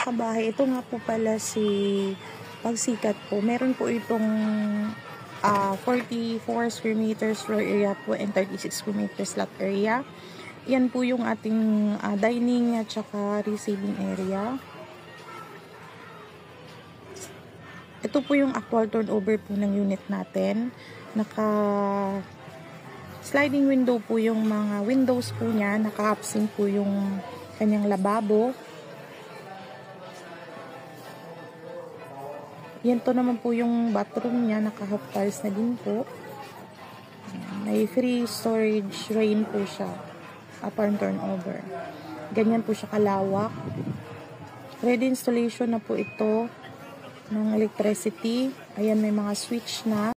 Kabahay, ito nga po pala si Pagsikat po. Meron po itong 44 square meters floor area po and 36 square meters lot area. Yan po yung ating dining at saka receiving area. Ito po yung actual turnover po ng unit natin. Naka sliding window po yung mga windows po niya. Naka-upsing po yung kanyang lababo. Yan to naman po yung bathroom niya, naka-half tiles na din po. May free storage rain po siya upon turnover. Ganyan po siya kalawak. Ready installation na po ito ng electricity. Ayan, may mga switch na.